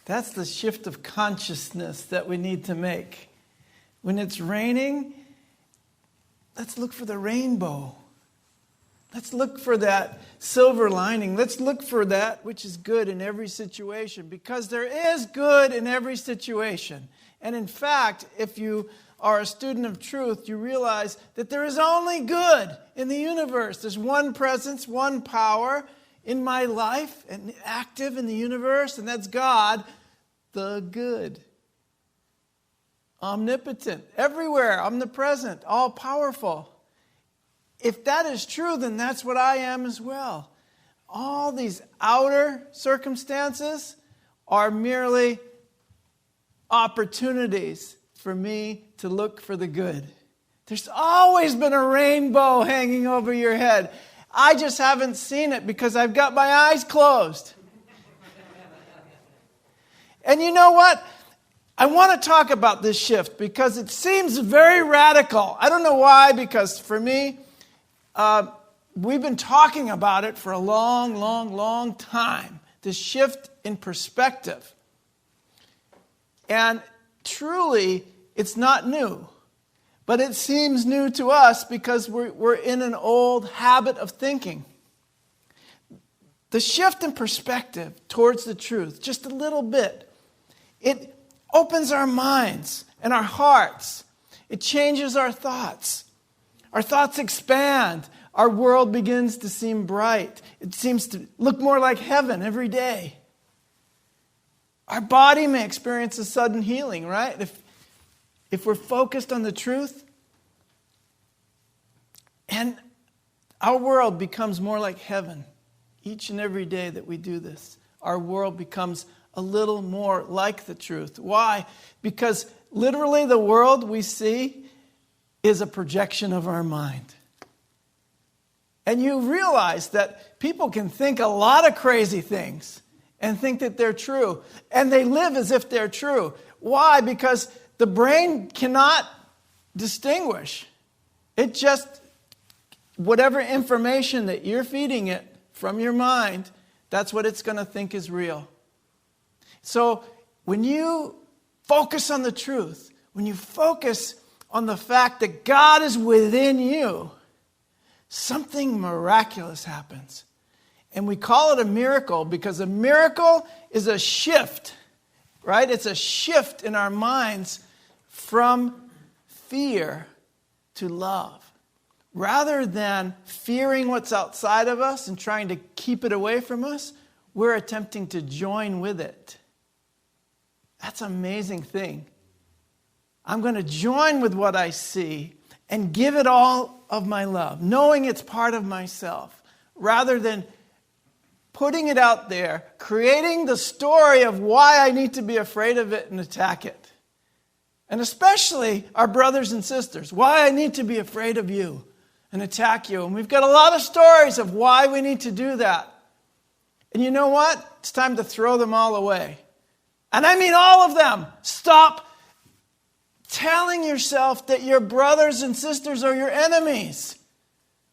That's the shift of consciousness that we need to make. When it's raining, let's look for the rainbow. Let's look for that silver lining. Let's look for that which is good in every situation, because there is good in every situation. And in fact, if you are a student of truth, you realize that there is only good in the universe. There's one presence, one power in my life and active in the universe, and that's God, the good. Omnipotent, everywhere, omnipresent, all-powerful. If that is true, then that's what I am as well. All these outer circumstances are merely opportunities for me to look for the good. There's always been a rainbow hanging over your head. I just haven't seen it because I've got my eyes closed. And you know what? I want to talk about this shift because it seems very radical. I don't know why, because for me, we've been talking about it for a long time. This shift in perspective. And truly, it's not new. But it seems new to us because we're in an old habit of thinking. The shift in perspective towards the truth, just a little bit, it opens our minds and our hearts. It changes our thoughts. Our thoughts expand. Our world begins to seem bright. It seems to look more like heaven every day. Our body may experience a sudden healing, right? If we're focused on the truth, and our world becomes more like heaven each and every day that we do this. Our world becomes a little more like the truth. Why? Because literally the world we see is a projection of our mind. And you realize that people can think a lot of crazy things and think that they're true. And they live as if they're true. Why? Because the brain cannot distinguish. It just, whatever information that you're feeding it from your mind, that's what it's going to think is real. So when you focus on the truth, when you focus on the fact that God is within you, something miraculous happens. And we call it a miracle because a miracle is a shift, right? It's a shift in our minds from fear to love. Rather than fearing what's outside of us and trying to keep it away from us, we're attempting to join with it. That's an amazing thing. I'm going to join with what I see and give it all of my love, knowing it's part of myself, rather than putting it out there, creating the story of why I need to be afraid of it and attack it. And especially our brothers and sisters, why I need to be afraid of you and attack you. And we've got a lot of stories of why we need to do that. And you know what? It's time to throw them all away. And I mean all of them. Stop telling yourself that your brothers and sisters are your enemies.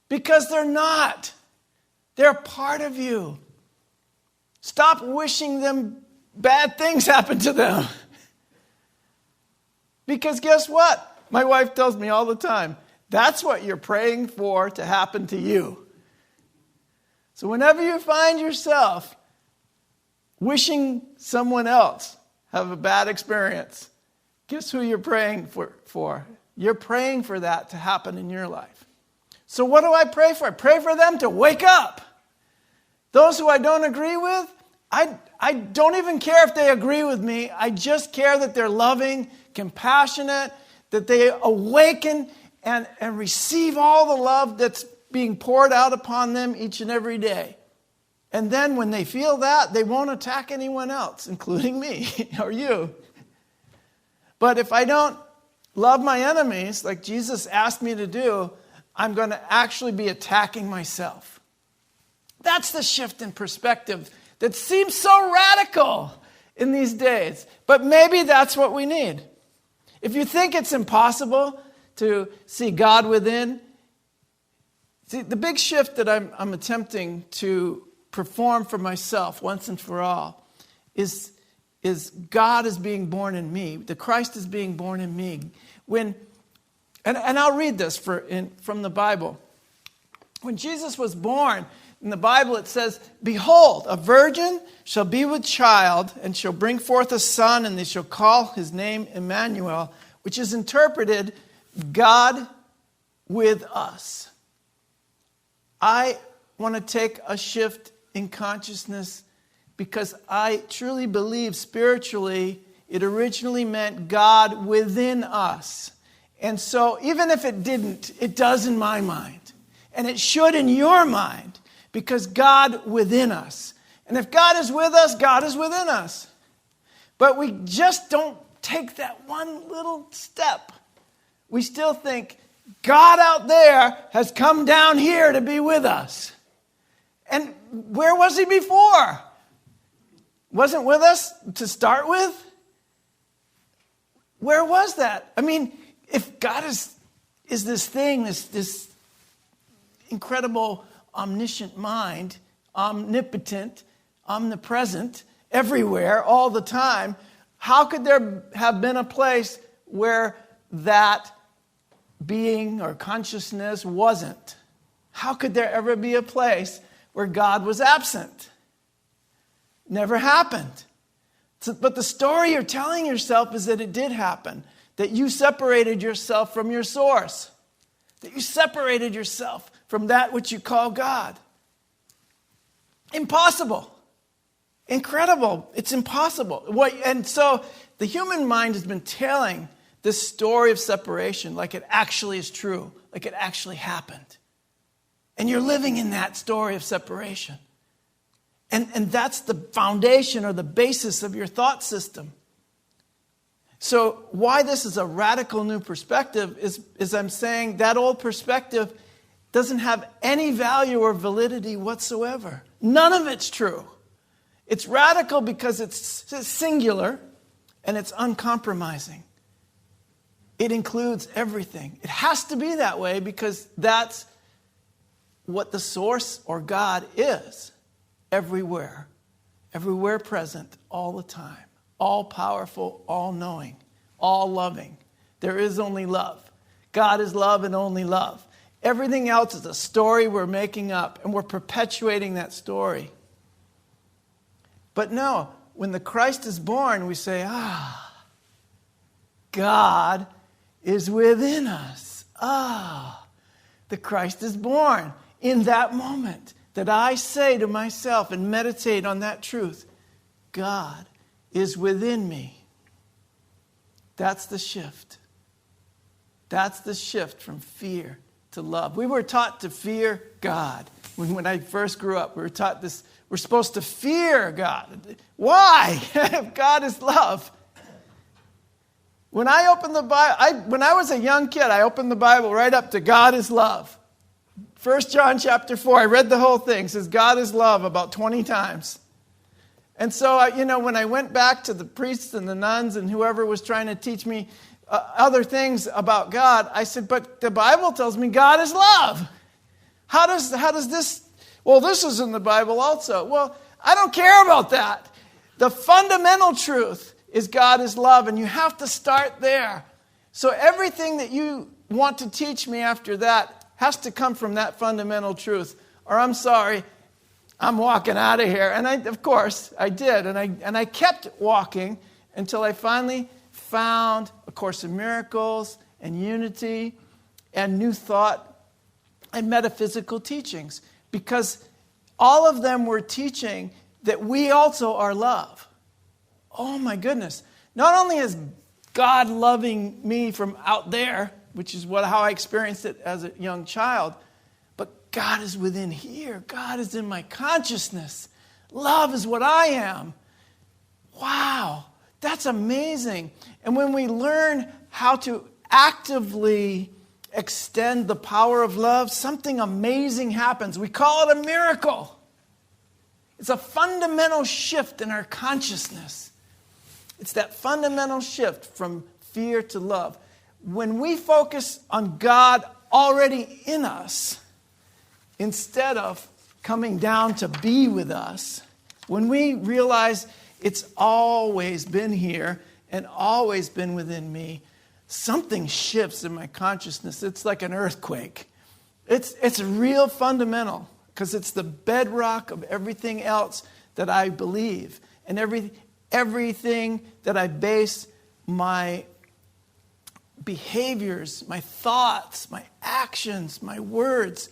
Because they're not. They're part of you. Stop wishing them bad things happen to them. Because guess what? My wife tells me all the time, that's what you're praying for to happen to you. So whenever you find yourself wishing someone else have a bad experience, guess who you're praying for? You're praying for that to happen in your life. So what do I pray for? I pray for them to wake up. Those who I don't agree with, I don't even care if they agree with me. I just care that they're loving, compassionate, that they awaken and receive all the love that's being poured out upon them each and every day. And then when they feel that, they won't attack anyone else, including me or you. But if I don't love my enemies, like Jesus asked me to do, I'm going to actually be attacking myself. That's the shift in perspective that seems so radical in these days. But maybe that's what we need. If you think it's impossible to see God within, see, the big shift that I'm attempting to perform for myself once and for all is is God is being born in me. The Christ is being born in me. And I'll read this from the Bible. When Jesus was born, in the Bible it says, "Behold, a virgin shall be with child, and shall bring forth a son, and they shall call his name Emmanuel," which is interpreted, God with us. I want to take a shift in consciousness because I truly believe spiritually it originally meant God within us. And so even if it didn't, it does in my mind. And it should in your mind, because God within us. And if God is with us, God is within us. But we just don't take that one little step. We still think God out there has come down here to be with us. And where was he before? Wasn't with us to start with? Where was that? I mean, if God is this thing, this incredible omniscient mind, omnipotent, omnipresent, everywhere, all the time, how could there have been a place where that being or consciousness wasn't? How could there ever be a place where God was absent? Never happened. But the story you're telling yourself is that it did happen, that you separated yourself from your source, that you separated yourself from that which you call God. Impossible. Incredible. It's impossible. And so the human mind has been telling this story of separation like it actually is true, like it actually happened. And you're living in that story of separation. And that's the foundation or the basis of your thought system. So why this is a radical new perspective is I'm saying that old perspective doesn't have any value or validity whatsoever. None of it's true. It's radical because it's singular and it's uncompromising. It includes everything. It has to be that way because that's what the source or God is. Everywhere. Everywhere present all the time. All powerful, all knowing, all loving. There is only love. God is love and only love. Everything else is a story we're making up, and we're perpetuating that story. But no, when the Christ is born, we say, God is within us. The Christ is born. In that moment that I say to myself and meditate on that truth, God is within me. That's the shift. That's the shift from fear to love. We were taught to fear God. When I first grew up, we were taught this. We're supposed to fear God. Why? If God is love. When I opened the Bible, when I was a young kid, I opened the Bible right up to God is love. 1 John chapter 4, I read the whole thing. It says God is love about 20 times. And so, when I went back to the priests and the nuns and whoever was trying to teach me other things about God, I said, but the Bible tells me God is love. How does this, well, this is in the Bible also. Well, I don't care about that. The fundamental truth is God is love, and you have to start there. So everything that you want to teach me after that has to come from that fundamental truth, or I'm sorry, I'm walking out of here. And of course, I did. And I kept walking until I finally found A Course in Miracles and Unity and New Thought and metaphysical teachings. Because all of them were teaching that we also are love. Oh my goodness. Not only is God loving me from out there, which is how I experienced it as a young child, but God is within here. God is in my consciousness. Love is what I am. Wow, that's amazing. And when we learn how to actively extend the power of love, something amazing happens. We call it a miracle. It's a fundamental shift in our consciousness. It's that fundamental shift from fear to love. When we focus on God already in us, instead of coming down to be with us, when we realize It's always been here and always been within me. Something shifts in my consciousness. It's like an earthquake. It's real fundamental because it's the bedrock of everything else that I believe and everything that I base my behaviors, my thoughts, my actions, my words.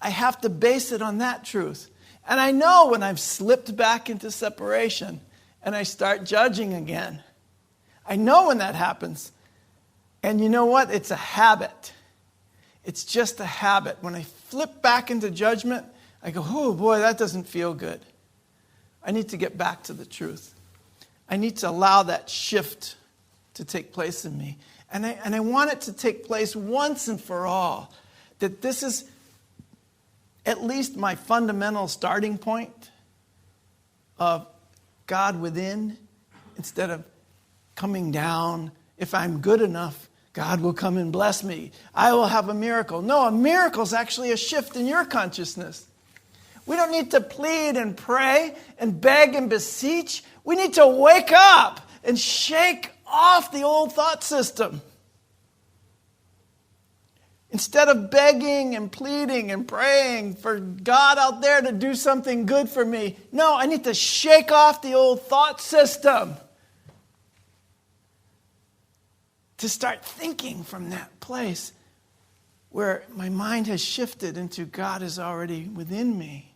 I have to base it on that truth. And I know when I've slipped back into separation and I start judging again. I know when that happens. And you know what? It's a habit. It's just a habit. When I flip back into judgment, I go, oh boy, that doesn't feel good. I need to get back to the truth. I need to allow that shift to take place in me. And I want it to take place once and for all. That this is at least my fundamental starting point of God within instead of coming down. If I'm good enough, God will come and bless me. I will have a miracle. No, a miracle is actually a shift in your consciousness. We don't need to plead and pray and beg and beseech. We need to wake up and shake off the old thought system. Instead of begging and pleading and praying for God out there to do something good for me, no, I need to shake off the old thought system. To start thinking from that place where my mind has shifted into God is already within me.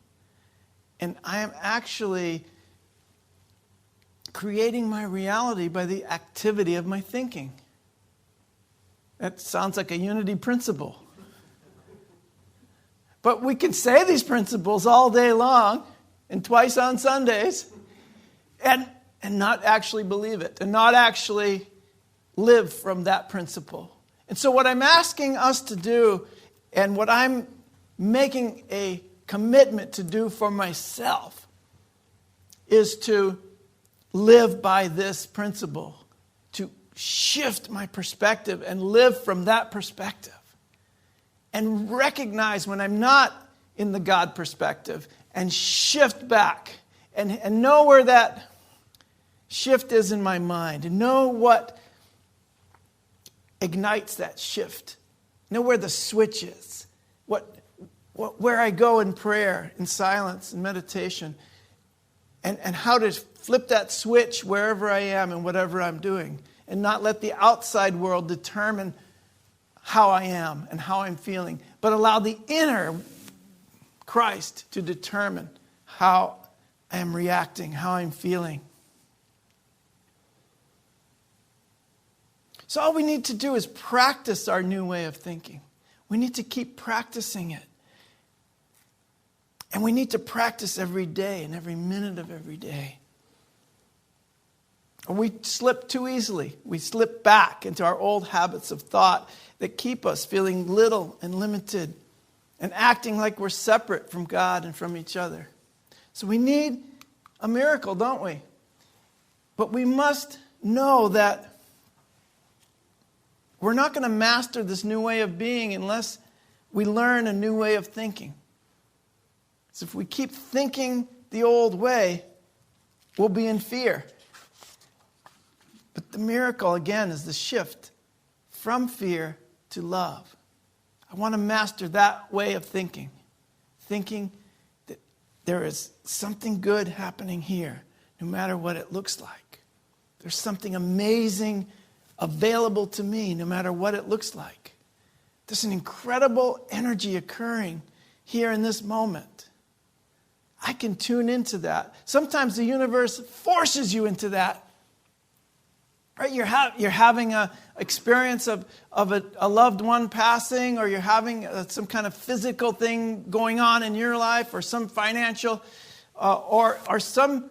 And I am actually creating my reality by the activity of my thinking. That sounds like a unity principle. But we can say these principles all day long and twice on Sundays and not actually believe it and not actually live from that principle. And so what I'm asking us to do and what I'm making a commitment to do for myself is to live by this principle, to shift my perspective and live from that perspective and recognize when I'm not in the God perspective and shift back and know where that shift is in my mind and know what ignites that shift. Know where the switch is. Where I go in prayer, in silence, in meditation. And how to flip that switch wherever I am and whatever I'm doing. And not let the outside world determine how I am and how I'm feeling. But allow the inner Christ to determine how I am reacting, how I'm feeling. So all we need to do is practice our new way of thinking. We need to keep practicing it. And we need to practice every day and every minute of every day. Or we slip too easily. We slip back into our old habits of thought that keep us feeling little and limited and acting like we're separate from God and from each other. So we need a miracle, don't we? But we must know that we're not going to master this new way of being unless we learn a new way of thinking. So if we keep thinking the old way, we'll be in fear. But the miracle, again, is the shift from fear to love. I want to master that way of thinking. Thinking that there is something good happening here, no matter what it looks like. There's something amazing available to me, no matter what it looks like. There's an incredible energy occurring here in this moment. I can tune into that. Sometimes the universe forces you into that. Right? You're having an experience of a loved one passing, or you're having some kind of physical thing going on in your life, or some financial, or something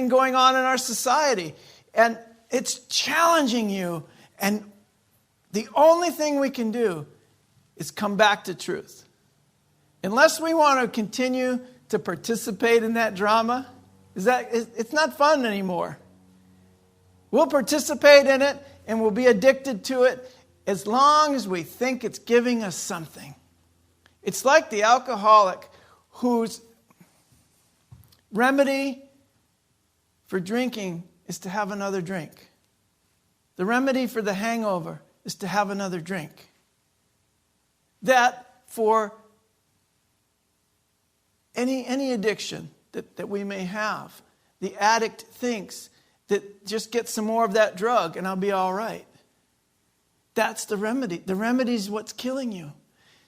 going on in our society. And it's challenging you. And the only thing we can do is come back to truth. Unless we want to continue to participate in that drama, it's not fun anymore. We'll participate in it and we'll be addicted to it as long as we think it's giving us something. It's like the alcoholic whose remedy for drinking is to have another drink. The remedy for the hangover is to have another drink. That for any addiction that we may have, the addict thinks that just get some more of that drug and I'll be all right. That's the remedy. The remedy is what's killing you.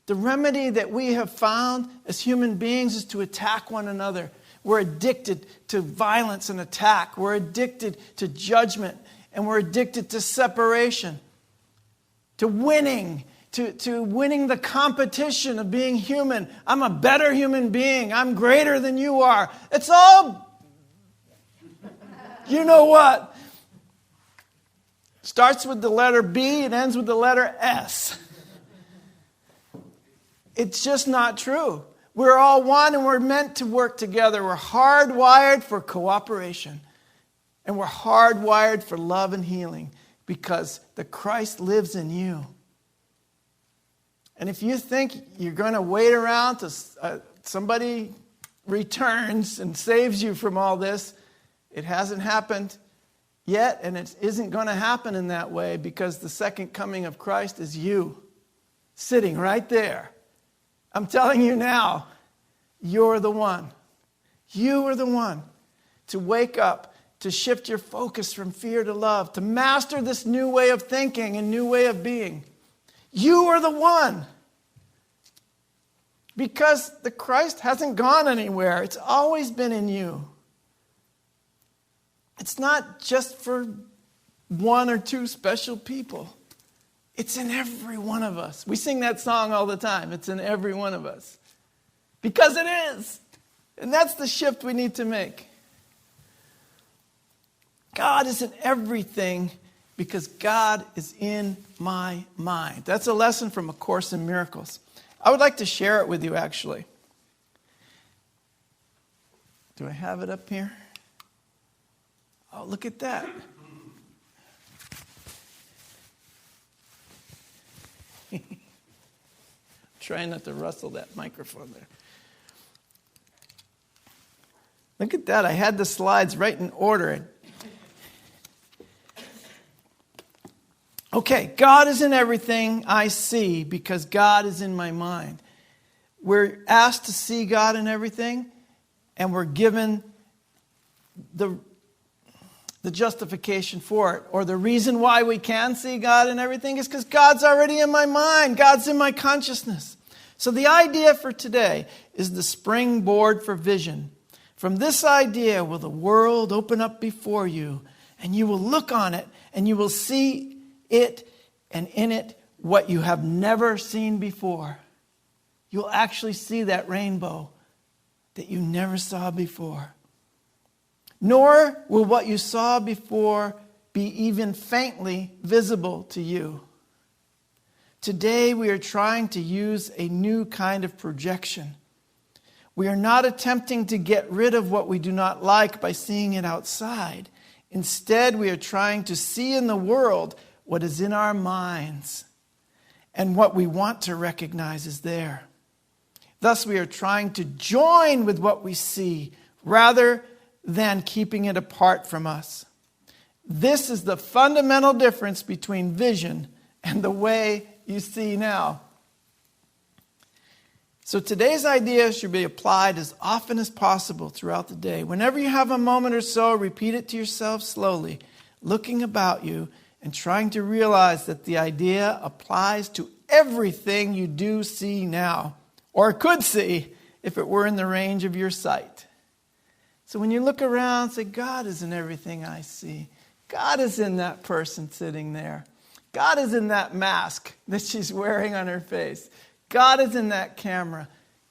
The remedy that we have found as human beings is to attack one another. We're addicted to violence and attack. We're addicted to judgment. And we're addicted to separation, to winning, to winning the competition of being human. I'm a better human being. I'm greater than you are. It's all, you know what? Starts with the letter B, it ends with the letter S. It's just not true. We're all one and we're meant to work together. We're hardwired for cooperation. And we're hardwired for love and healing because the Christ lives in you. And if you think you're going to wait around till somebody returns and saves you from all this, it hasn't happened yet, and it isn't going to happen in that way because the second coming of Christ is you, sitting right there. I'm telling you now, you're the one. You are the one to wake up, to shift your focus from fear to love, to master this new way of thinking and new way of being. You are the one. Because the Christ hasn't gone anywhere. It's always been in you. It's not just for one or two special people. It's in every one of us. We sing that song all the time. It's in every one of us. Because it is. And that's the shift we need to make. God is in everything because God is in my mind. That's a lesson from A Course in Miracles. I would like to share it with you, actually. Do I have it up here? Oh, look at that. Trying not to rustle that microphone there. Look at that. I had the slides right in order. Okay, God is in everything I see because God is in my mind. We're asked to see God in everything, and we're given the justification for it, or the reason why we can see God in everything is because God's already in my mind. God's in my consciousness. So the idea for today is the springboard for vision. From this idea will the world open up before you, and you will look on it, and you will see it and in it what you have never seen before. You'll actually see that rainbow that you never saw before. Nor will what you saw before be even faintly visible to you. Today we are trying to use a new kind of projection. We are not attempting to get rid of what we do not like by seeing it outside. Instead, we are trying to see in the world what is in our minds and what we want to recognize is there. Thus, we are trying to join with what we see rather than keeping it apart from us. This is the fundamental difference between vision and the way you see now. So today's idea should be applied as often as possible throughout the day. Whenever you have a moment or so, repeat it to yourself slowly, looking about you and trying to realize that the idea applies to everything you do see now, or could see if it were in the range of your sight. So when you look around, say, God is in everything I see. God is in that person sitting there. God is in that mask that she's wearing on her face. God is in that camera.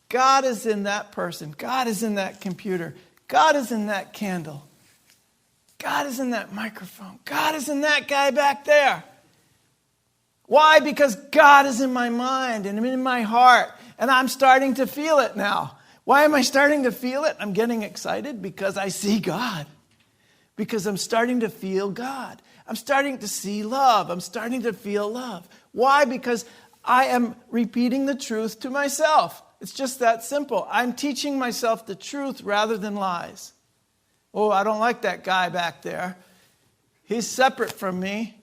God is in that person. God is in that computer. God is in that candle. God is in that microphone. God is in that guy back there. Why? Because God is in my mind and in my heart. And I'm starting to feel it now. Why am I starting to feel it? I'm getting excited because I see God. Because I'm starting to feel God. I'm starting to see love. I'm starting to feel love. Why? Because I am repeating the truth to myself. It's just that simple. I'm teaching myself the truth rather than lies. Oh, I don't like that guy back there. He's separate from me.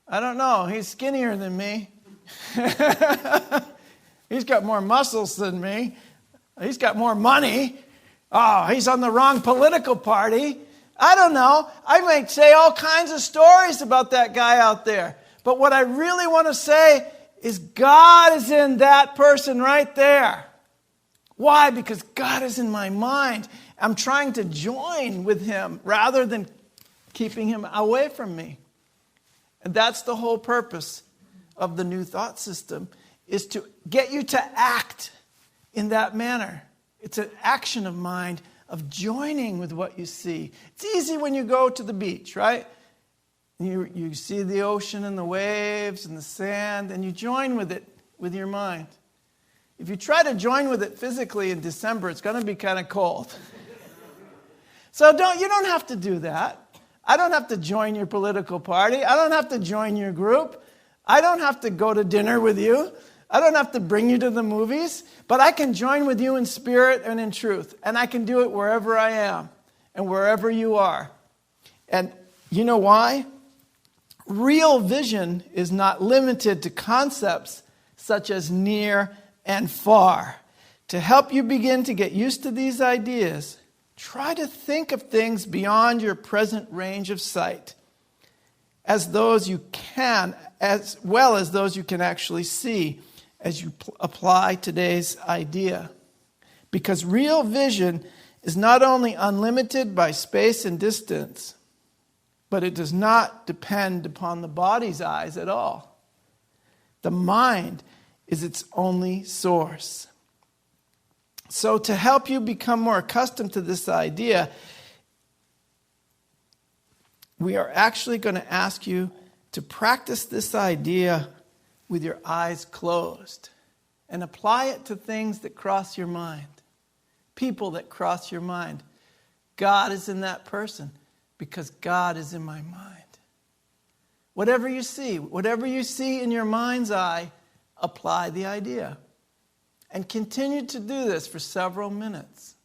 I don't know. He's skinnier than me. He's got more muscles than me. He's got more money. Oh, he's on the wrong political party. I don't know. I might say all kinds of stories about that guy out there. But what I really want to say is God is in that person right there. Why? Because God is in my mind. I'm trying to join with him rather than keeping him away from me. And that's the whole purpose of the new thought system, is to get you to act in that manner. It's an action of mind of joining with what you see. It's easy when you go to the beach, right? You see the ocean and the waves and the sand, and you join with it with your mind. If you try to join with it physically in December, it's going to be kind of cold. So you don't have to do that. I don't have to join your political party. I don't have to join your group. I don't have to go to dinner with you. I don't have to bring you to the movies. But I can join with you in spirit and in truth. And I can do it wherever I am and wherever you are. And you know why? Real vision is not limited to concepts such as near and far. To help you begin to get used to these ideas, try to think of things beyond your present range of sight, as those you can, as well as those you can actually see, as you apply today's idea. Because real vision is not only unlimited by space and distance, but it does not depend upon the body's eyes at all. The mind is its only source. So to help you become more accustomed to this idea, we are actually going to ask you to practice this idea with your eyes closed and apply it to things that cross your mind, people that cross your mind. God is in that person because God is in my mind. Whatever you see in your mind's eye, apply the idea. And continue to do this for several minutes.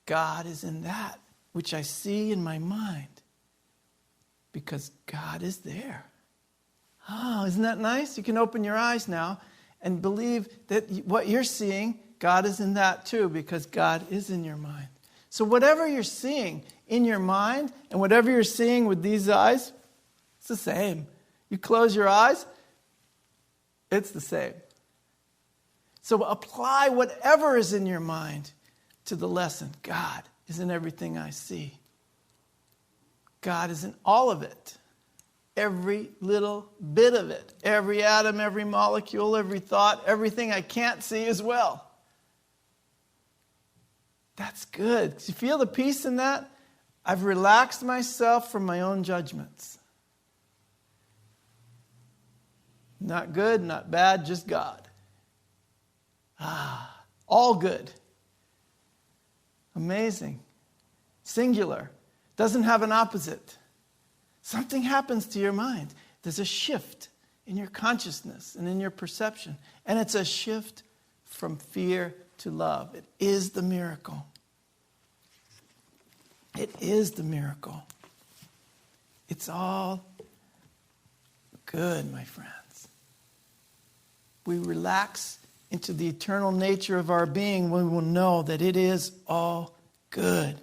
God is in that which I see in my mind because God is there. Oh, isn't that nice? You can open your eyes now and believe that what you're seeing, God is in that too because God is in your mind. So whatever you're seeing in your mind and whatever you're seeing with these eyes, it's the same. You close your eyes, it's the same. So apply whatever is in your mind to the lesson. God is in everything I see. God is in all of it. Every little bit of it. Every atom, every molecule, every thought, everything I can't see as well. That's good. Do you feel the peace in that? I've relaxed myself from my own judgments. Not good, not bad, just God. All good. Amazing. Singular. Doesn't have an opposite. Something happens to your mind. There's a shift in your consciousness and in your perception. And it's a shift from fear to love. It is the miracle. It is the miracle. It's all good, my friends. We relax into the eternal nature of our being when we will know that it is all good.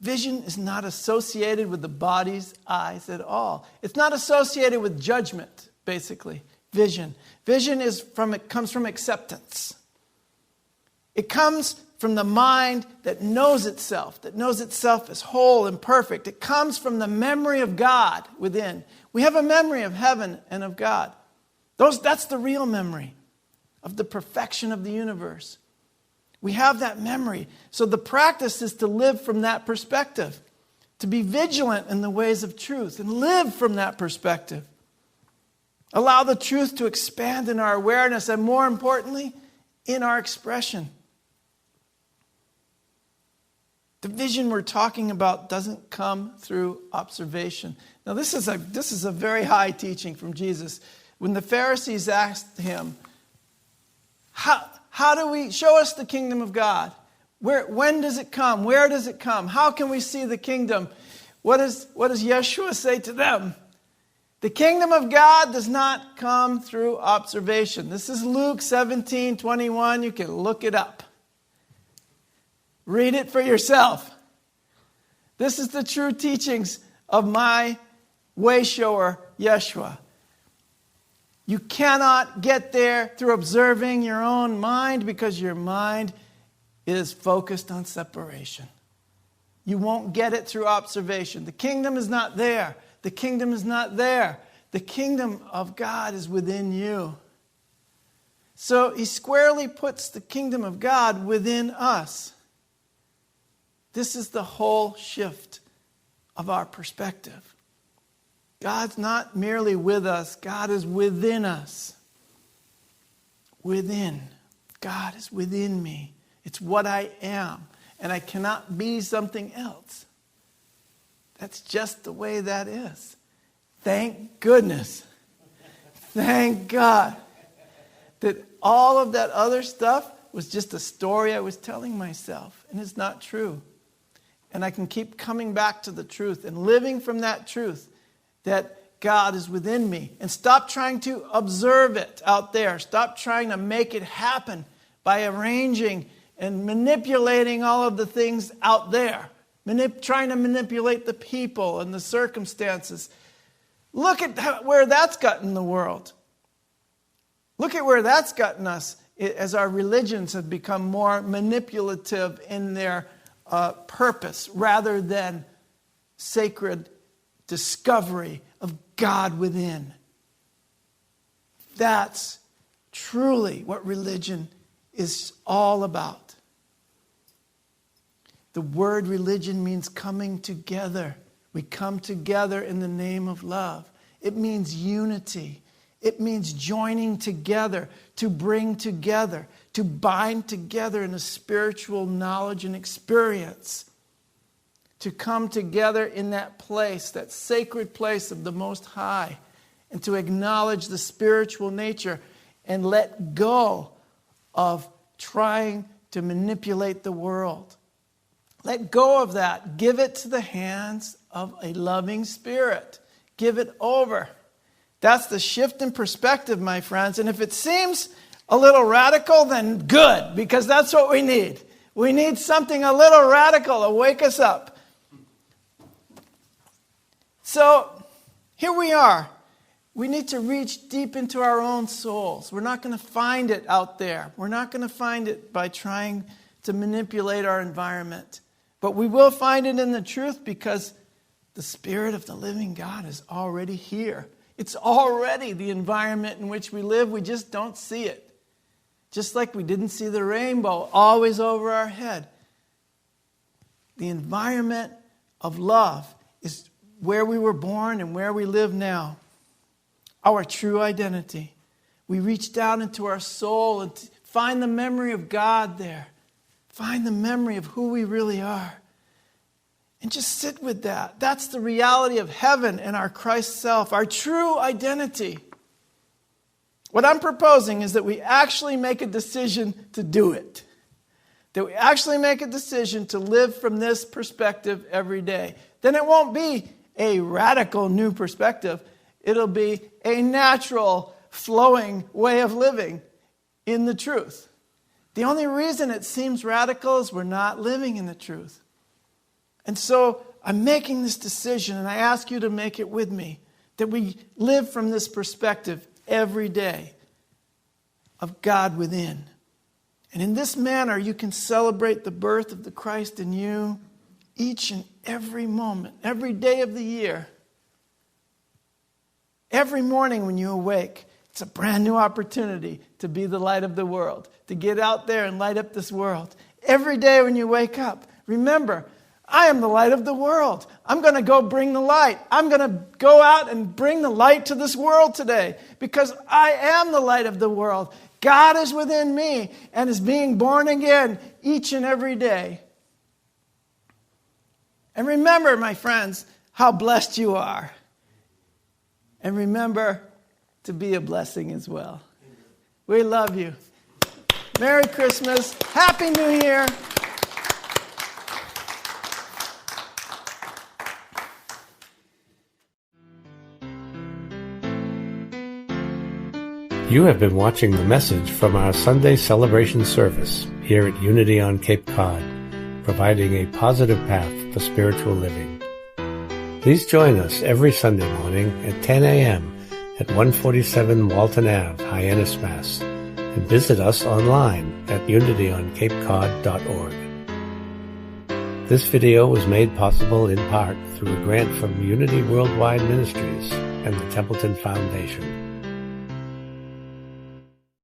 Vision is not associated with the body's eyes at all. It's not associated with judgment, basically. Vision. Vision comes from acceptance. It comes from the mind that knows itself as whole and perfect. It comes from the memory of God within. We have a memory of heaven and of God. That's the real memory of the perfection of the universe. We have that memory. So the practice is to live from that perspective, to be vigilant in the ways of truth and live from that perspective. Allow the truth to expand in our awareness and, more importantly, in our expression. The vision we're talking about doesn't come through observation. Now, this is a very high teaching from Jesus. When the Pharisees asked him, How do we show us the kingdom of God? When does it come? Where does it come? How can we see the kingdom? What does Yeshua say to them? The kingdom of God does not come through observation. This is Luke 17:21. You can look it up. Read it for yourself. This is the true teachings of my way shower, Yeshua. You cannot get there through observing your own mind because your mind is focused on separation. You won't get it through observation. The kingdom is not there. The kingdom is not there. The kingdom of God is within you. So he squarely puts the kingdom of God within us. This is the whole shift of our perspective. God's not merely with us. God is within us. Within. God is within me. It's what I am. And I cannot be something else. That's just the way that is. Thank goodness. Thank God that all of that other stuff was just a story I was telling myself. And it's not true. And I can keep coming back to the truth and living from that truth that God is within me. And stop trying to observe it out there. Stop trying to make it happen by arranging and manipulating all of the things out there. Trying to manipulate the people and the circumstances. Look at where that's gotten the world. Look at where that's gotten us as our religions have become more manipulative in their purpose rather than sacred discovery of God within. That's truly what religion is all about. The word religion means coming together. We come together in the name of love. It means unity. It means joining together, to bring together, to bind together in a spiritual knowledge and experience. To come together in that place, that sacred place of the Most High, and to acknowledge the spiritual nature and let go of trying to manipulate the world. Let go of that. Give it to the hands of a loving spirit. Give it over. That's the shift in perspective, my friends. And if it seems a little radical, then good, because that's what we need. We need something a little radical to wake us up. So, here we are. We need to reach deep into our own souls. We're not going to find it out there. We're not going to find it by trying to manipulate our environment. But we will find it in the truth because the Spirit of the living God is already here. It's already the environment in which we live. We just don't see it. Just like we didn't see the rainbow always over our head. The environment of love is where we were born and where we live now. Our true identity. We reach down into our soul and find the memory of God there. Find the memory of who we really are. And just sit with that. That's the reality of heaven and our Christ self, our true identity. What I'm proposing is that we actually make a decision to do it. That we actually make a decision to live from this perspective every day. Then it won't be a radical new perspective. It'll be a natural, flowing way of living in the truth. The only reason it seems radical is we're not living in the truth. And so I'm making this decision, and I ask you to make it with me, that we live from this perspective every day of God within. And in this manner, you can celebrate the birth of the Christ in you each and every moment, every day of the year. Every morning when you awake, it's a brand new opportunity to be the light of the world, to get out there and light up this world. Every day when you wake up, remember, I am the light of the world. I'm going to go bring the light. I'm going to go out and bring the light to this world today because I am the light of the world. God is within me and is being born again each and every day. And remember, my friends, how blessed you are. And remember to be a blessing as well. We love you. Merry Christmas. Happy New Year. You have been watching the message from our Sunday celebration service here at Unity on Cape Cod, providing a positive path for spiritual living. Please join us every Sunday morning at 10 a.m. at 147 Walton Ave, Hyannis, Mass., and visit us online at unityoncapecod.org. This video was made possible in part through a grant from Unity Worldwide Ministries and the Templeton Foundation.